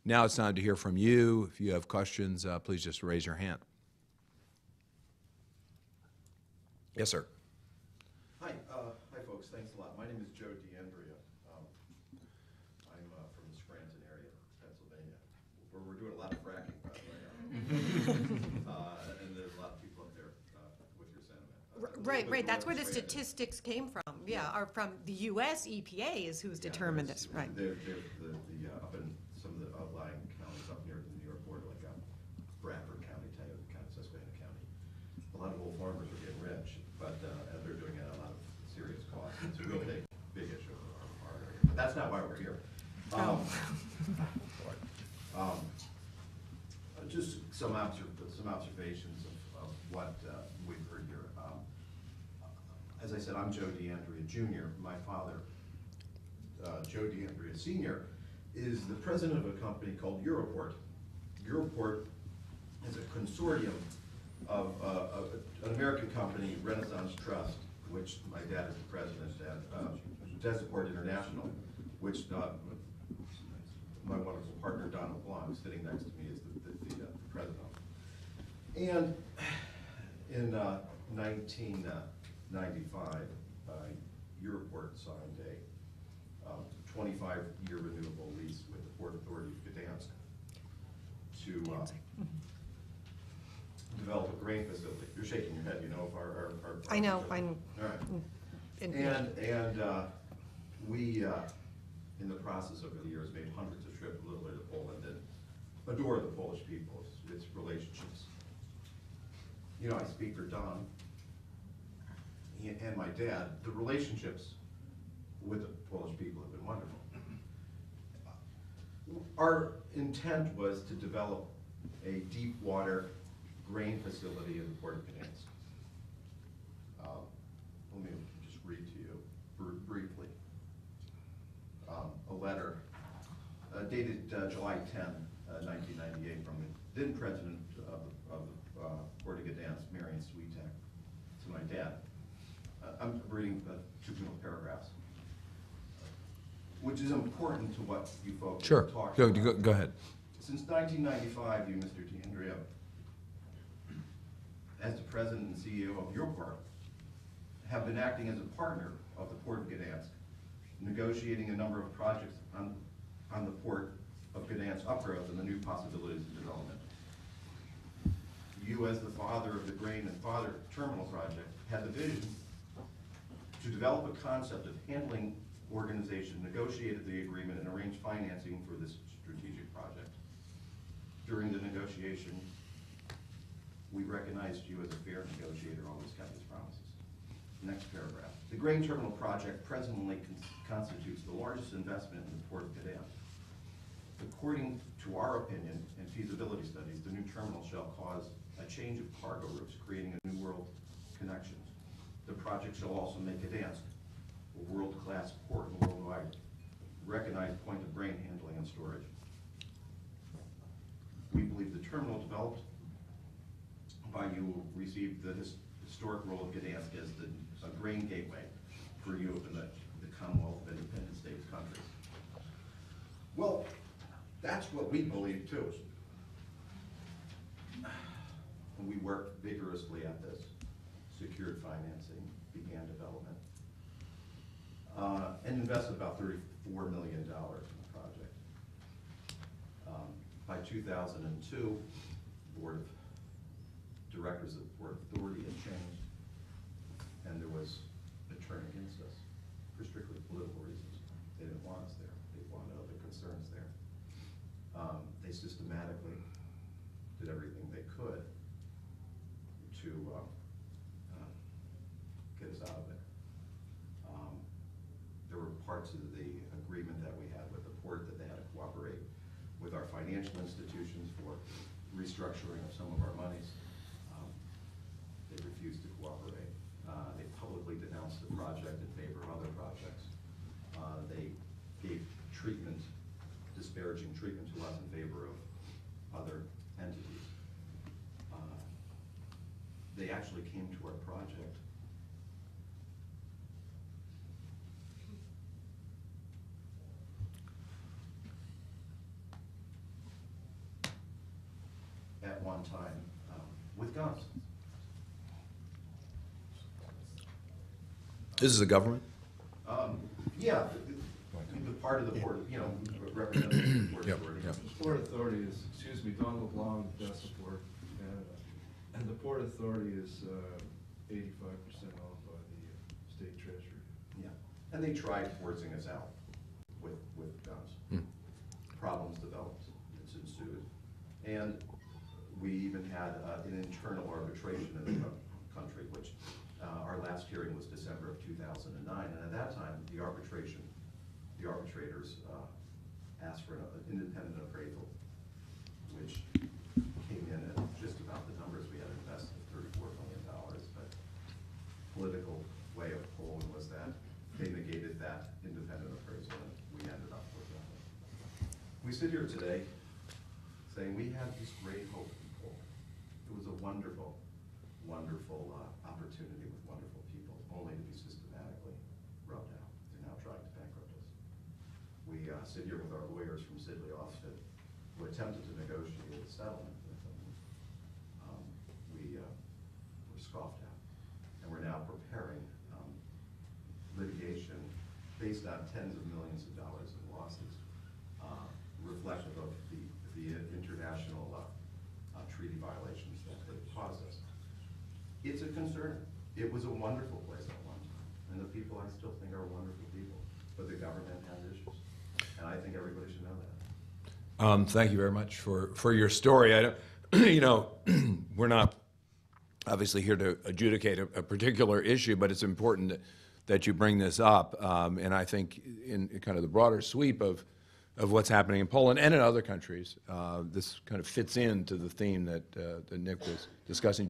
Now it's time to hear from you. If you have questions, please just raise your hand. Yes, sir. Hi, folks. Thanks a lot. My name is Joe DeAndrea. I'm from the Scranton area, Pennsylvania, where we're doing a lot of fracking, by the way. And there's a lot of people up there with your sentiment. Right. That's where the statistics came from. Yeah, are from the U.S. EPA is who's determined this, right? They're up in some of the outlying counties up near the New York border, like Bradford County, Tioga County, Susquehanna County. A lot of old farmers are getting rich, but and they're doing it at a lot of serious costs. It's a real big issue in our area. But that's not why we're here. Just some observations of what we've heard here. As I said, I'm Joe DeAndrea Jr. My father, Joe DeAndrea Sr., is the president of a company called Europort. Europort is a consortium of an American company, Renaissance Trust, which my dad is the president, and Desiport International, which my wonderful partner, Donald Blanc, sitting next to me, is the president. And in 1995, Europort signed a 25-year renewable lease with the Port Authority of Gdansk to develop a grain facility. You're shaking your head, you know, if our I know. I'm. All right. And we, in the process over the years, made hundreds of trips literally to Poland and adore the Polish people, its relationships. You know, I speak for Don and my dad. The relationships with the Polish people have been wonderful. Our intent was to develop a deep water grain facility in the Port of Gdansk. Let me just read to you briefly a letter dated July 10, 1998, from the then president of the Port of Gdansk, Marian Switek, to my dad. I'm reading two paragraphs, which is important to what you folks are talking about. Go ahead. Since 1995, you, Mr. DeAndrea, as the president and CEO of Europort, have been acting as a partner of the Port of Gdansk, negotiating a number of projects on the Port of Gdansk upgrowth and the new possibilities of development. You, as the father of the grain and fodder terminal project, had the vision to develop a concept of handling organization, negotiated the agreement, and arranged financing for this strategic project. During the negotiation, we recognized you as a fair negotiator, always kept his promises. Next paragraph. The grain terminal project presently constitutes the largest investment in the Port of Gdansk. According to our opinion and feasibility studies, the new terminal shall cause a change of cargo routes, creating a new world connection. The project shall also make Gdansk a world-class port and worldwide recognized point of grain handling and storage. We believe the terminal developed by you will receive the historic role of Gdansk as a grain gateway for Europe and the Commonwealth of Independent States countries. Well, that's what we believe too. And we worked vigorously at this, secured financing, began development, and invested about $34 million in the project. By 2002, the Board of Directors of the Port Authority had changed, and there was a turn against us for strictly political reasons. They didn't want us there. They wanted other concerns there. They systematically did everything they could to get us out of it. There were parts of the agreement that we had with the port that they had to cooperate with our financial institutions for restructuring of some of our monies. They refused to cooperate. They publicly denounced the project in favor of other projects. They gave treatment, disparaging treatment to us in favor of other entities. They actually came to our project one time with guns. This is the government? Yeah, the part of the port, you know, representative of the Port Yep, Authority. yep. The Port Authority is, excuse me, Donald Long, that's the Port Canada. And the Port Authority is 85% owned by the state treasury. Yeah, and they tried forcing us out with guns. Problems developed, it's ensued. And we even had an internal arbitration in the country, which our last hearing was December of 2009. And at that time, the arbitrators asked for an independent appraisal, which came in at just about the numbers we had invested, $34 million. But political way of polling was that they negated that independent appraisal, and we ended up with that. We sit here today saying we had this great hope in Poland. It was a wonderful, wonderful opportunity with wonderful people, only to be systematically rubbed out. They're now trying to bankrupt us. We sit here with our lawyers from Sidley Austin, who attempted to negotiate a settlement with them. We were scoffed at, and we're now preparing litigation based on tens of millions of dollars in losses, reflective of the international treaty violations that they caused us. It's a concern. It was a wonderful place at one time, and the people I still think are wonderful people, but the government has issues, and I think everybody should know that. Thank you very much for your story. I don't, you know, we're not obviously here to adjudicate a particular issue, but it's important that you bring this up. And I think in kind of the broader sweep of what's happening in Poland and in other countries, this kind of fits into the theme that Nick was discussing.